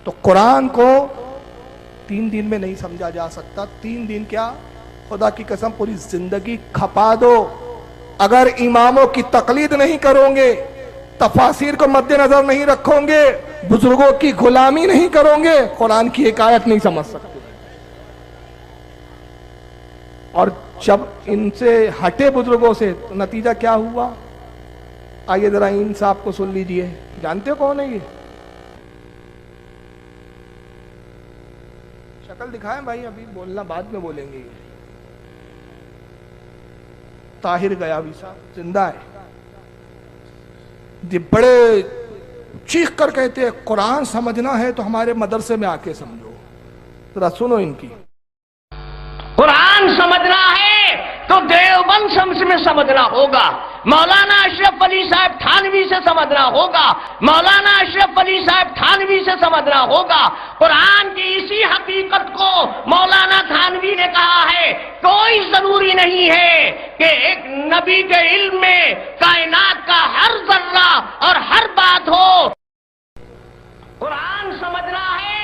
تو قرآن کو 3 دن میں نہیں سمجھا جا سکتا. 3 دن کیا، خدا کی قسم پوری زندگی کھپا دو. اگر اماموں کی تقلید نہیں کرو گے، تفاسیر کو مد نظر نہیں رکھو گے، بزرگوں کی غلامی نہیں کرو گے، قرآن کی ایک آیت نہیں سمجھ سکتے. اور جب ان سے ہٹے بزرگوں سے تو نتیجہ کیا ہوا؟ آئیے ذرا ان صاحب کو سن لیجئے. جانتے ہو کون ہے یہ؟ شکل دکھائیں بھائی، ابھی بولنا بعد میں بولیں گے. یہ طاہر غیاوی صاحب زندہ ہے. یہ بڑے چیخ کر کہتے ہیں قرآن سمجھنا ہے تو ہمارے مدرسے میں آ کے سمجھو. ذرا سنو ان کی. قرآن سمجھنا ہے تو دیوبند میں سمجھنا ہوگا، مولانا اشرف علی صاحب تھانوی سے سمجھنا ہوگا، مولانا اشرف علی صاحب تھانوی سے سمجھنا ہوگا. قرآن کی اسی حقیقت کو مولانا تھانوی نے کہا ہے، کوئی ضروری نہیں ہے کہ ایک نبی کے علم میں کائنات کا ہر ذرہ اور ہر بات ہو. قرآن سمجھنا ہے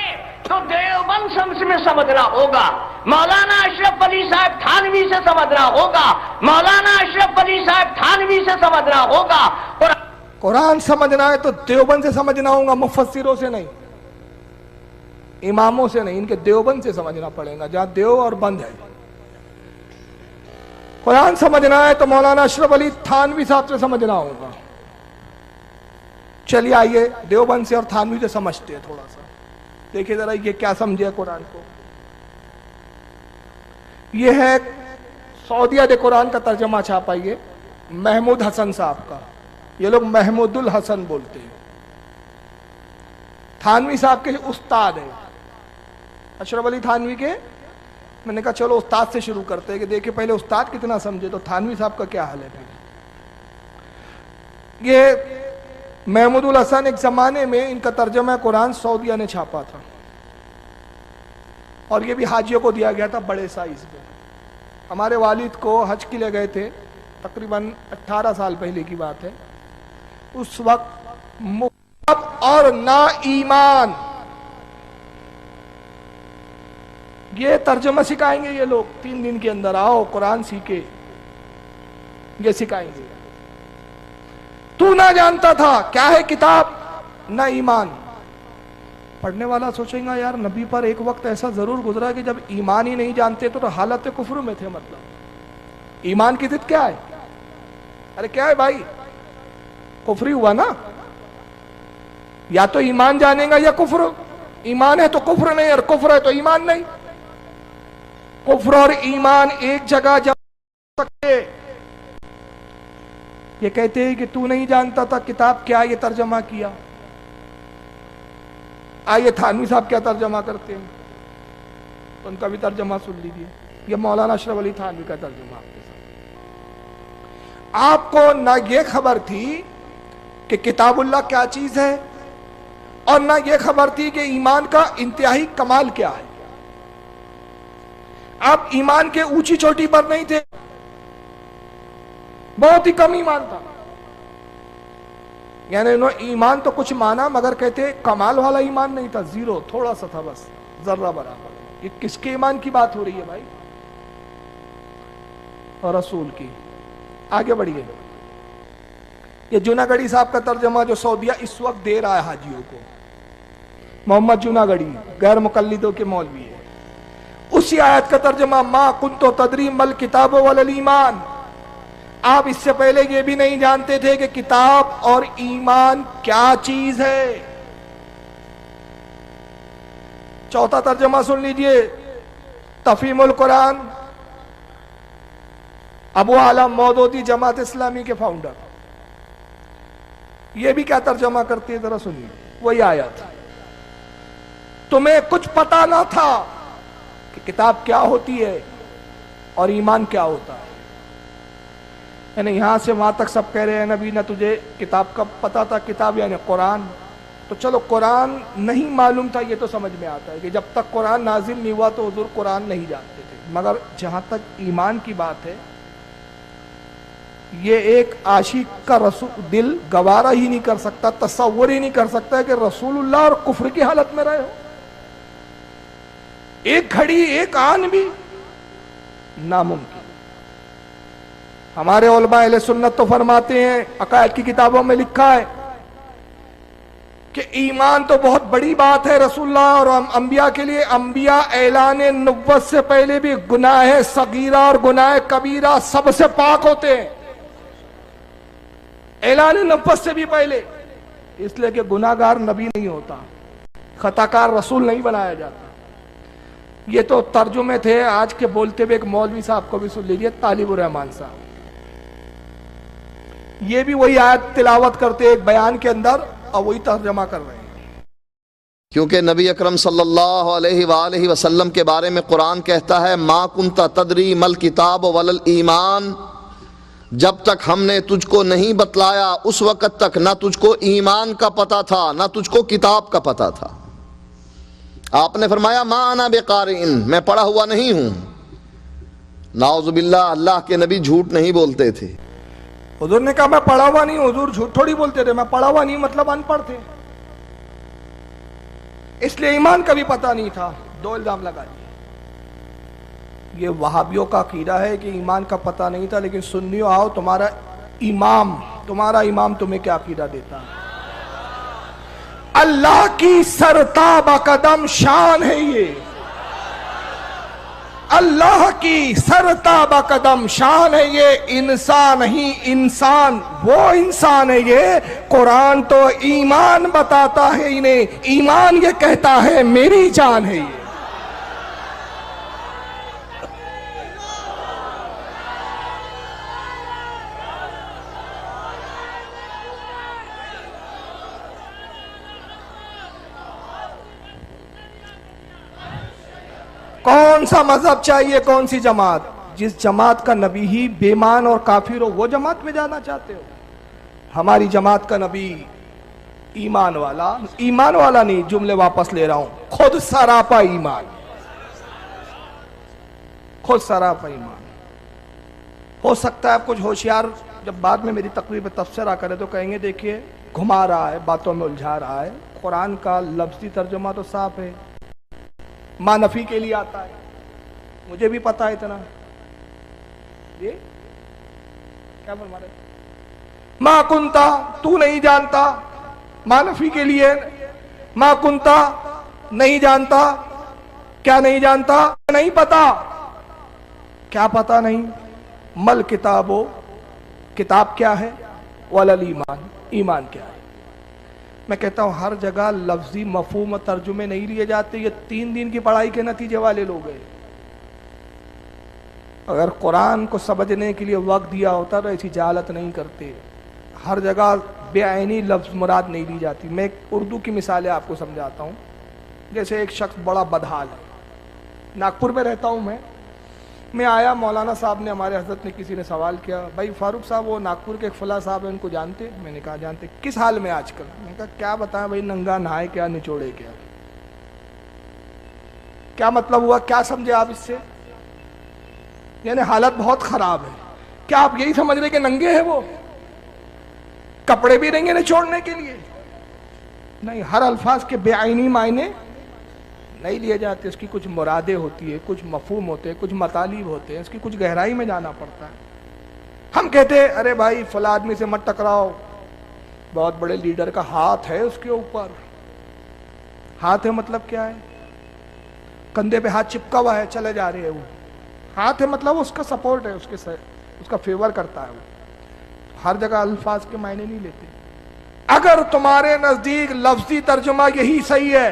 تو دیوبند میں سمجھنا ہوگا، مولانا اشرف علی صاحب تھانوی سے سمجھنا ہوگا، مولانا اشرف علی صاحب تھانوی سے سمجھنا ہوگا. قرآن سمجھنا ہے تو دیوبند سے سمجھنا ہوگا، مفسروں سے نہیں، اماموں سے نہیں، ان کے دیوبند سے سمجھنا پڑے گا جہاں دیو اور بند ہے. قرآن سمجھنا ہے تو مولانا اشرف علی تھانوی صاحب سے سمجھنا ہوگا. چلیے آئیے دیوبند سے اور تھانوی سے سمجھتے ہیں. تھوڑا سا دیکھیں ذرا یہ کیا سمجھے قرآن کو. یہ ہے سعودیہ دے قرآن کا ترجمہ چھاپا یہ محمود حسن صاحب کا. یہ لوگ محمود الحسن بولتے ہیں. تھانوی صاحب کے استاد ہیں اشرف علی تھانوی کے. میں نے کہا چلو استاد سے شروع کرتے ہیں کہ دیکھیں پہلے استاد کتنا سمجھے تو تھانوی صاحب کا کیا حال ہے. یہ محمود الحسن ایک زمانے میں ان کا ترجمہ قرآن سعودیہ نے چھاپا تھا اور یہ بھی حاجیوں کو دیا گیا تھا بڑے سائز میں. ہمارے والد کو حج کے لیے گئے تھے تقریباً 18 سال پہلے کی بات ہے. اس وقت مخاطب اور نا ایمان یہ ترجمہ سکھائیں گے. یہ لوگ 3 دن کے اندر آؤ قرآن سیکھے، یہ سکھائیں گے. تو نہ جانتا تھا کیا ہے کتاب نہ ایمان. پڑھنے والا سوچیں گا یار نبی پر ایک وقت ایسا ضرور گزرا کہ جب ایمان ہی نہیں جانتے تو حالت کفر میں تھے. مطلب ایمان کی ضد کیا ہے؟ ارے کیا ہے بھائی؟ کفری ہوا نا. یا تو ایمان جانے گا یا کفر. ایمان ہے تو کفر نہیں اور کفر ہے تو ایمان نہیں. کفر اور ایمان ایک جگہ جب سکتے. یہ کہتے ہیں کہ تو نہیں جانتا تھا کتاب کیا، یہ ترجمہ کیا. آئیے تھانوی صاحب کیا ترجمہ کرتے ہیں تو ان کا بھی ترجمہ سن لیجیے. یہ مولانا اشرف علی تھانوی کا ترجمہ. آپ کو نہ یہ خبر تھی کہ کتاب اللہ کیا چیز ہے اور نہ یہ خبر تھی کہ ایمان کا انتہائی کمال کیا ہے. آپ ایمان کے اونچی چوٹی پر نہیں تھے، بہت ہی کم ایمان تھا. یعنی انہوں ایمان تو کچھ مانا مگر کہتے کمال والا ایمان نہیں تھا، زیرو، تھوڑا سا تھا بس، ذرہ برابر. یہ کس کے ایمان کی بات ہو رہی ہے بھائی؟ اور رسول کی. آگے بڑھیے. یہ جوناگڑھی صاحب کا ترجمہ جو سعودیہ اس وقت دے رہا ہے حاجیوں کو، محمد جوناگڑھی غیر مقلدوں کے مولوی ہے. اسی آیت کا ترجمہ ما کنت تدری مل کتاب ولا ایمان. آپ اس سے پہلے یہ بھی نہیں جانتے تھے کہ کتاب اور ایمان کیا چیز ہے. چوتھا ترجمہ سن لیجئے تفہیم القرآن، ابو عالم مودودی جماعت اسلامی کے فاؤنڈر. یہ بھی کیا ترجمہ کرتے ہیں ذرا سنیے. وہی آیت، تمہیں کچھ پتا نہ تھا کہ کتاب کیا ہوتی ہے اور ایمان کیا ہوتا ہے. یعنی یہاں سے وہاں تک سب کہہ رہے ہیں نبی نہ تجھے کتاب کا پتا تھا. کتاب یعنی قرآن. تو چلو قرآن نہیں معلوم تھا یہ تو سمجھ میں آتا ہے کہ جب تک قرآن نازل نہیں ہوا تو حضور قرآن نہیں جانتے تھے. مگر جہاں تک ایمان کی بات ہے یہ ایک عاشق کا رسول دل گوارا ہی نہیں کر سکتا، تصور ہی نہیں کر سکتا کہ رسول اللہ اور کفر کی حالت میں رہے ہو. ایک گھڑی ایک آن بھی ناممکن. ہمارے علماء اہل سنت تو فرماتے ہیں، عقائد کی کتابوں میں لکھا ہے کہ ایمان تو بہت بڑی بات ہے رسول اللہ اور انبیاء کے لیے. انبیاء اعلان نبوت سے پہلے بھی گناہ صغیرہ اور گناہ کبیرہ سب سے پاک ہوتے ہیں، اعلان نبوت سے بھی پہلے. اس لیے کہ گناہگار نبی نہیں ہوتا، خطاکار رسول نہیں بنایا جاتا. یہ تو ترجمے تھے. آج کے بولتے ہوئے ایک مولوی صاحب کو بھی سن لیجیے، طالب الرحمان صاحب، یہ بھی وہی آیت تلاوت کرتے ایک بیان کے اندر اور وہی ترجمہ کر رہے ہیں. کیونکہ نبی اکرم صلی اللہ علیہ وآلہ وسلم کے بارے میں قرآن کہتا ہے ما کنت تدری مل کتاب ولل ایمان، جب تک ہم نے تجھ کو نہیں بتلایا اس وقت تک نہ تجھ کو ایمان کا پتہ تھا نہ تجھ کو کتاب کا پتہ تھا. آپ نے فرمایا ما انا بقارئن، میں پڑھا ہوا نہیں ہوں. نعوذ باللہ، اللہ کے نبی جھوٹ نہیں بولتے تھے. حضور نے کہا میں پڑھا ہوا نہیں. حضور جھوٹ تھوڑی بولتے تھے، میں پڑھا ہوا نہیں مطلب ان پڑھ تھے، اس لیے ایمان کا بھی پتہ نہیں تھا. دو الزام لگا دیے. یہ وہابیوں کا عقیدہ ہے کہ ایمان کا پتہ نہیں تھا، لیکن سنیو آؤ، تمہارا امام تمہیں کیا عقیدہ دیتا ہے؟ اللہ کی سرتابہ قدم شان ہے یہ، اللہ کی سرتابہ قدم شان ہے یہ. انسان نہیں، انسان وہ انسان ہے یہ. قرآن تو ایمان بتاتا ہے انہیں، ایمان یہ کہتا ہے میری جان ہے یہ. کون سا مذہب چاہیے، کون سی جماعت؟ جس جماعت کا نبی ہی بےمان اور کافر ہو وہ جماعت میں جانا چاہتے ہو؟ ہماری جماعت کا نبی ایمان والا نہیں، جملے واپس لے رہا ہوں، خود سراپا ایمان. ہو سکتا ہے آپ کچھ ہوشیار جب بعد میں میری تقریر پہ تبصرہ کرے تو کہیں گے دیکھیے گھما رہا ہے، باتوں میں الجھا رہا ہے. قرآن کا لفظی ترجمہ تو صاف ہے، ماں نفی کے لیے آتا ہے، مجھے بھی پتا ہے اتنا. یہ کیا فرما رہے؟ ماں کنتا، تو نہیں جانتا، ماں نفی کے لیے. ماں کنتا نہیں جانتا، کیا نہیں جانتا؟ نہیں پتا. کیا پتا نہیں؟ مل کتابو، کتاب کیا ہے، ولل ایمان، ایمان کیا ہے. میں کہتا ہوں ہر جگہ لفظی مفہوم و ترجمے نہیں لیے جاتے. یہ 3 دن کی پڑھائی کے نتیجے والے لوگ ہیں. اگر قرآن کو سمجھنے کے لیے وقت دیا ہوتا تو ایسی جہالت نہیں کرتے. ہر جگہ بے عینی لفظ مراد نہیں لی جاتی. میں ایک اردو کی مثالیں آپ کو سمجھاتا ہوں. جیسے ایک شخص بڑا بدحال ہے، ناگپور میں رہتا ہوں میں آیا، مولانا صاحب نے، ہمارے حضرت نے، کسی نے سوال کیا بھائی فاروق صاحب وہ ناگپور کے ایک فلاں صاحب ہیں، ان کو جانتے؟ میں نے کہا جانتے. کس حال میں آج کل؟ میں نے کہا کیا بتائیں بھائی، ننگا نہائے کیا، نچوڑے کیا. کیا مطلب ہوا، کیا سمجھے آپ اس سے؟ یعنی حالت بہت خراب ہے. کیا آپ یہی سمجھ رہے کہ ننگے ہیں وہ، کپڑے بھی رہیں گے نچوڑنے کے لیے؟ نہیں، ہر الفاظ کے بے عینی معنی نہیں لیے جاتے. اس کی کچھ مرادیں ہوتی ہے، کچھ مفہوم ہوتے ہیں، کچھ مطالب ہوتے ہیں، اس کی کچھ گہرائی میں جانا پڑتا ہے. ہم کہتے ہیں ارے بھائی فلاں آدمی سے مت ٹکراؤ، بہت بڑے لیڈر کا ہاتھ ہے اس کے اوپر. ہاتھ ہے مطلب کیا ہے؟ کندھے پہ ہاتھ چپکا ہوا ہے، چلے جا رہے ہیں. وہ ہاتھ ہے مطلب اس کا سپورٹ ہے، اس کا فیور کرتا ہے. وہ ہر جگہ الفاظ کے معنی نہیں لیتے. اگر تمہارے نزدیک لفظی ترجمہ یہی صحیح ہے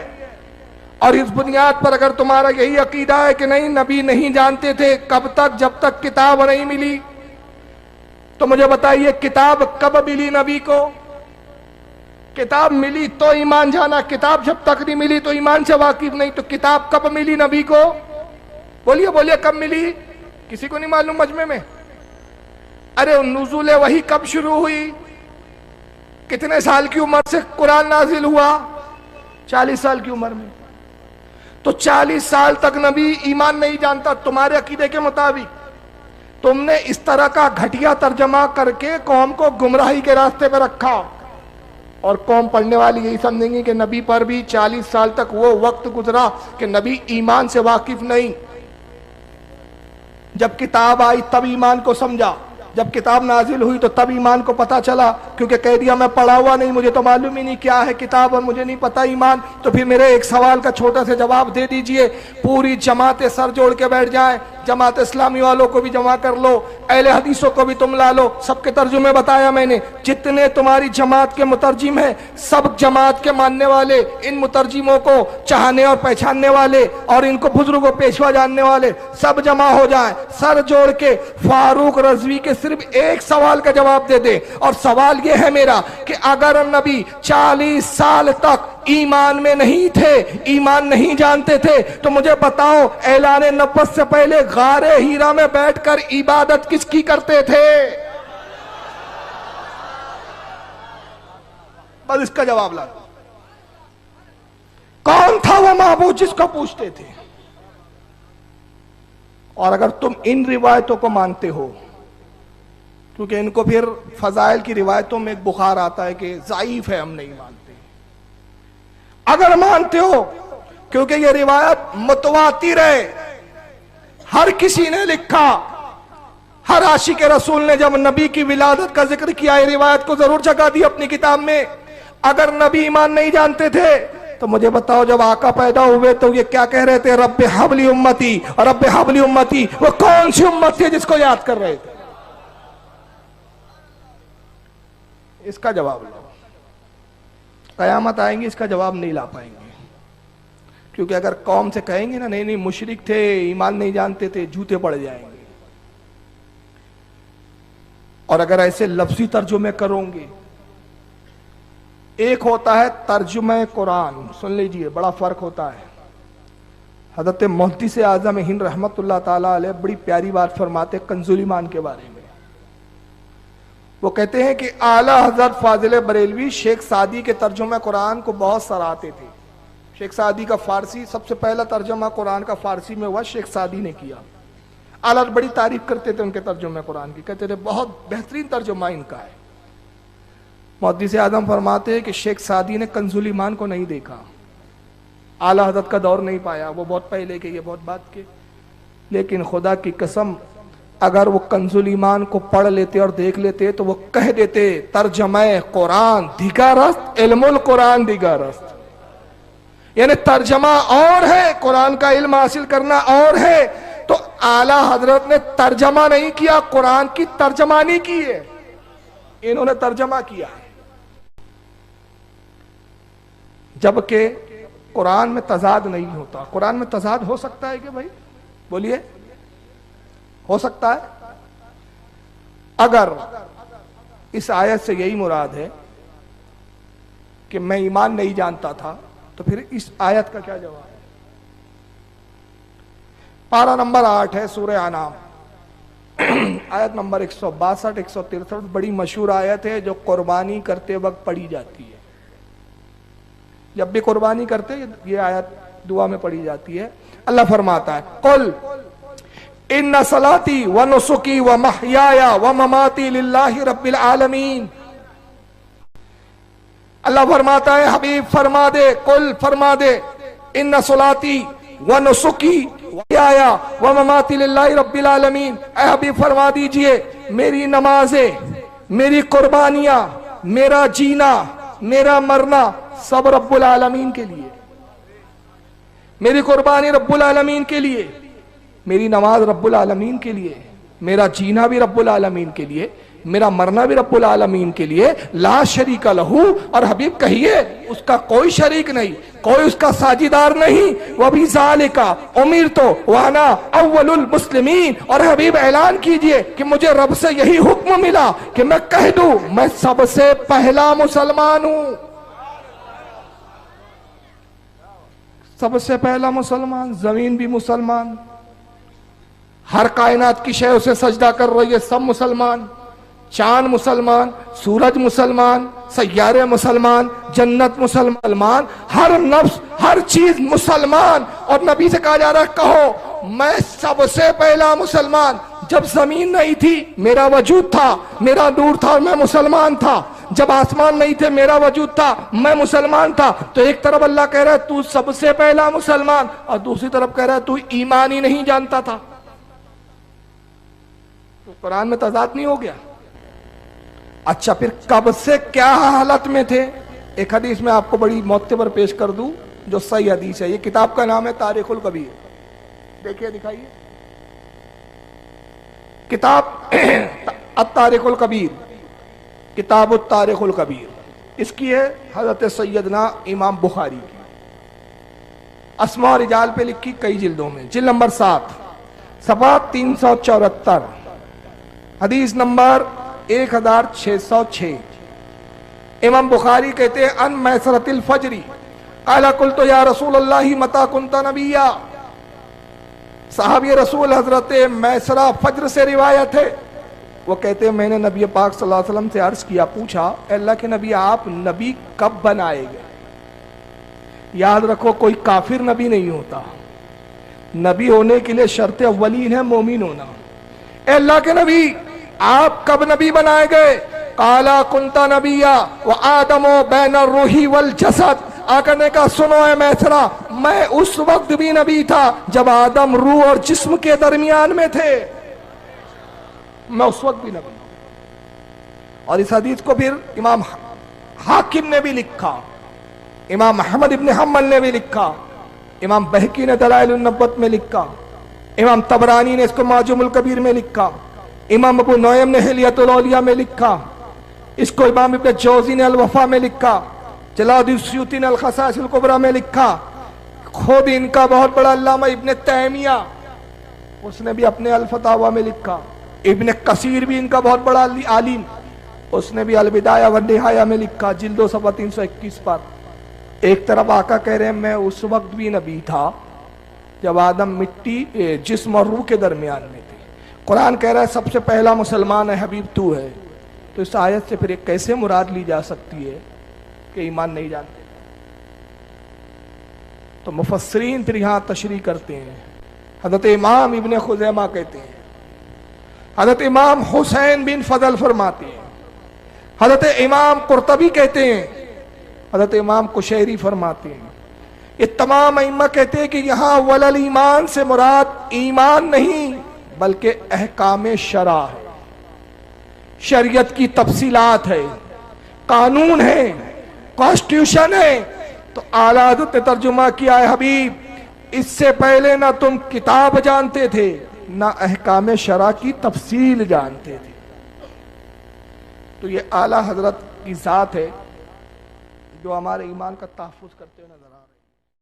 اور اس بنیاد پر اگر تمہارا یہی عقیدہ ہے کہ نہیں نبی نہیں جانتے تھے، کب تک؟ جب تک کتاب نہیں ملی. تو مجھے بتائیے کتاب کب ملی نبی کو؟ کتاب ملی تو ایمان جانا. کتاب جب تک نہیں ملی تو ایمان سے واقف نہیں. تو کتاب کب ملی نبی کو؟ بولیے کب ملی؟ کسی کو نہیں معلوم مجمع میں؟ ارے نزول وحی کب شروع ہوئی؟ کتنے سال کی عمر سے قرآن نازل ہوا؟ 40 سال کی عمر میں. تو 40 سال تک نبی ایمان نہیں جانتا تمہارے عقیدے کے مطابق. تم نے اس طرح کا گھٹیا ترجمہ کر کے قوم کو گمراہی کے راستے پہ رکھا، اور قوم پڑھنے والی یہی سمجھیں گی کہ نبی پر بھی 40 سال تک وہ وقت گزرا کہ نبی ایمان سے واقف نہیں، جب کتاب آئی تب ایمان کو سمجھا، جب کتاب نازل ہوئی تو تب ایمان کو پتا چلا، کیونکہ کہہ دیا میں پڑھا ہوا نہیں، مجھے تو معلوم ہی نہیں کیا ہے کتاب اور مجھے نہیں پتا ایمان۔ تو پھر میرے ایک سوال کا چھوٹا سے جواب دے دیجئے، پوری جماعت سر جوڑ کے بیٹھ جائیں، جماعت اسلامی والوں کو بھی جمع کر لو، اہل حدیثوں کو بھی تم لا لو، سب کے ترجمے بتایا میں نے، جتنے تمہاری جماعت کے مترجم ہیں سب جماعت کے ماننے والے، ان مترجموں کو چاہنے اور پہچاننے والے اور ان کو بزرگ و پیشوا جاننے والے سب جمع ہو جائیں، سر جوڑ کے فاروق رضوی کے صرف ایک سوال کا جواب دے دیں، اور سوال یہ ہے میرا کہ اگر نبی 40 سال تک ایمان میں نہیں تھے، ایمان نہیں جانتے تھے، تو مجھے بتاؤ اعلان نبوت سے پہلے غار ہیرا میں بیٹھ کر عبادت کس کی کرتے تھے؟ بس اس کا جواب لا، کون تھا وہ معبود جس کو پوچھتے تھے؟ اور اگر تم ان روایتوں کو مانتے ہو، کیونکہ ان کو پھر فضائل کی روایتوں میں ایک بخار آتا ہے کہ ضعیف ہے، ہم نہیں مانتے، اگر مانتے ہو کیونکہ یہ روایت متواتر ہے، ہر کسی نے لکھا، ہر عاشق رسول نے جب نبی کی ولادت کا ذکر کیا یہ روایت کو ضرور جگہ دی اپنی کتاب میں۔ اگر نبی ایمان نہیں جانتے تھے تو مجھے بتاؤ جب آقا پیدا ہوئے تو یہ کیا کہہ رہے تھے؟ رب حبلی امتی، اور رب حبلی امتی وہ کون سی امت تھی جس کو یاد کر رہے تھے؟ اس کا جواب لاؤ، قیامت آئیں گی اس کا جواب نہیں لا پائیں گے، کیونکہ اگر قوم سے کہیں گے نا نہیں مشرک تھے، ایمان نہیں جانتے تھے، جھوٹے پڑ جائیں گے، اور اگر ایسے لفظی ترجمے کرو گے، ایک ہوتا ہے ترجمہ قرآن، سن لیجئے بڑا فرق ہوتا ہے۔ حضرت محدث اعظم ہند رحمت اللہ تعالیٰ علیہ بڑی پیاری بات فرماتے کنز الایمان کے بارے میں، وہ کہتے ہیں کہ اعلیٰ حضرت فاضل بریلوی شیخ سعدی کے ترجمہ قرآن کو بہت سراہتے تھے۔ شیخ سعدی کا فارسی سب سے پہلا ترجمہ قرآن کا فارسی میں ہوا، شیخ سعدی نے کیا۔ اعلیٰ بڑی تعریف کرتے تھے ان کے ترجمہ قرآن کی، کہتے تھے بہت بہترین ترجمہ ان کا ہے۔ محدث اعظم فرماتے ہیں کہ شیخ سعدی نے کنز الایمان کو نہیں دیکھا، اعلیٰ حضرت کا دور نہیں پایا، وہ بہت پہلے کے، یہ بہت بعد کے، لیکن خدا کی قسم اگر وہ کنز الایمان کو پڑھ لیتے اور دیکھ لیتے تو وہ کہہ دیتے ترجمہ قرآن دیگرست علم القرآن دیگرست، یعنی ترجمہ اور ہے، قرآن کا علم حاصل کرنا اور ہے۔ تو اعلیٰ حضرت نے ترجمہ نہیں کیا، قرآن کی ترجمانی کی ہے، انہوں نے ترجمہ کیا ہے، جبکہ قرآن میں تضاد نہیں ہوتا۔ قرآن میں تضاد ہو سکتا ہے کہ بھائی بولیے، ہو سکتا ہے؟ اگر اس آیت سے یہی مراد ہے کہ میں ایمان نہیں جانتا تھا تو پھر اس آیت کا کیا جواب ہے؟ پارہ نمبر 8 ہے سورہ انعام، آیت نمبر 162 163، بڑی مشہور آیت ہے جو قربانی کرتے وقت پڑھی جاتی ہے۔ جب بھی قربانی کرتے یہ آیت دعا میں پڑھی جاتی ہے۔ اللہ فرماتا ہے قل ان صلاتی و نسکی و محیایا و مماتی للہ رب العالمین۔ اللہ فرماتا ہے حبیب فرما دے، قل فرما دے، ان صلاتی و نسکی و محیایا و مماتی للہ رب العالمین، اے حبیب فرما دیجئے میری نمازیں، میری قربانیاں، میرا جینا، میرا مرنا سب رب العالمین کے لیے، میری قربانی رب العالمین کے لیے، میری نماز رب العالمین کے لیے، میرا جینا بھی رب العالمین کے لیے، میرا مرنا بھی رب العالمین کے لیے، لا شریک لہو، اور حبیب کہیے اس کا کوئی شریک نہیں، کوئی اس کا ساجدار نہیں، وَبِذَالِكَ أُمِرْتُ وَأَنَا أَوَّلُ الْمُسْلِمِينَ، اور حبیب اعلان کیجئے کہ مجھے رب سے یہی حکم ملا کہ میں کہہ دوں میں سب سے پہلا مسلمان ہوں، سب سے پہلا مسلمان، زمین بھی مسلمان، ہر کائنات کی شے اسے سجدہ کر رہی ہے، سب مسلمان، چاند مسلمان، سورج مسلمان، سیارے مسلمان، جنت مسلمان، ہر نفس ہر چیز مسلمان، اور نبی سے کہا جا رہا ہے کہو میں سب سے پہلا مسلمان، جب زمین نہیں تھی میرا وجود تھا، میرا نور تھا اور میں مسلمان تھا، جب آسمان نہیں تھے میرا وجود تھا، میں مسلمان تھا۔ تو ایک طرف اللہ کہہ رہا ہے تو سب سے پہلا مسلمان، اور دوسری طرف کہہ رہا ہے تو ایمان ہی نہیں جانتا تھا۔ تو قرآن میں تضاد نہیں ہو گیا؟ اچھا پھر کب سے کیا حالت میں تھے؟ ایک حدیث میں آپ کو بڑی معتبر پیش کر دوں جو صحیح حدیث ہے۔ یہ کتاب کا نام ہے تاریخ الکبیر، دیکھیے دکھائیے کتاب التاریخ الکبیر، کتاب التاریخ الکبیر، اس کی ہے حضرت سیدنا امام بخاری کی، اسماء و رجال پہ لکھی کئی جلدوں میں، جلد نمبر 7 صفحہ 374، حدیث نمبر 1606۔ امام بخاری کہتے ہیں ان میسرۃ الفجر قال قلت یا رسول اللہ متی کنت نبیا، صحابی رسول حضرت میسرہ فجر سے روایت ہے، وہ کہتے ہیں میں نے نبی پاک صلی اللہ علیہ وسلم سے عرض کیا، پوچھا اے اللہ کے نبی آپ نبی کب بنائے گئے؟ یاد رکھو کوئی کافر نبی نہیں ہوتا، نبی ہونے کے لیے شرط اولین ہے مومن ہونا۔ اے اللہ کے نبی آپ کب نبی بنائے گئے؟ قالا کنت نبیا وآدم بین الروح والجسد، آقا نے کہا سنو اے میسرہ میں اس وقت بھی نبی تھا جب آدم روح اور جسم کے درمیان میں تھے، میں اس وقت بھی نبی ہوں۔ اور اس حدیث کو پھر امام حاکم نے بھی لکھا، امام احمد ابن حنبل نے بھی لکھا، امام بہقی نے دلائل النبوت میں لکھا، امام طبرانی نے اس کو معجم الکبیر میں لکھا، امام ابو نعیم نے حلیۃ الاولیاء میں لکھا، اس کو امام ابن جوزی نے الوفا میں لکھا، جلال الدین سیوطی نے الخصائص الکبریٰ میں لکھا، خود ان کا بہت بڑا علامہ ابن تیمیہ اس نے بھی اپنے الفتاوی میں لکھا، ابن کثیر بھی ان کا بہت بڑا عالم، اس نے بھی البدایہ والنہایہ میں لکھا جلد صفحہ 321 پر۔ ایک طرف آقا کہہ رہے ہیں میں اس وقت بھی نبی تھا جب آدم مٹی جسم اور روح کے درمیان میں تھے، قرآن کہہ رہا ہے سب سے پہلا مسلمان ہے حبیب تو ہے، تو اس آیت سے پھر ایک کیسے مراد لی جا سکتی ہے کہ ایمان نہیں جانتے؟ تو مفسرین پھر یہاں تشریح کرتے ہیں، حضرت امام ابن خزیمہ کہتے ہیں، حضرت امام حسین بن فضل فرماتے ہیں، حضرت امام قرطبی کہتے ہیں، حضرت امام قشیری فرماتے ہیں، یہ تمام ائمہ کہتے ہیں کہ یہاں ولل ایمان سے مراد ایمان نہیں بلکہ احکام شرع ہے، شریعت کی تفصیلات ہے، قانون ہے، کانسٹیٹیوشن ہے۔ تو اعلیٰ حضرت نے ترجمہ کیا ہے حبیب اس سے پہلے نہ تم کتاب جانتے تھے نہ احکام شرع کی تفصیل جانتے تھے۔ تو یہ اعلیٰ حضرت کی ذات ہے جو ہمارے ایمان کا تحفظ کرتے ہوئے نظر آ رہے ہیں۔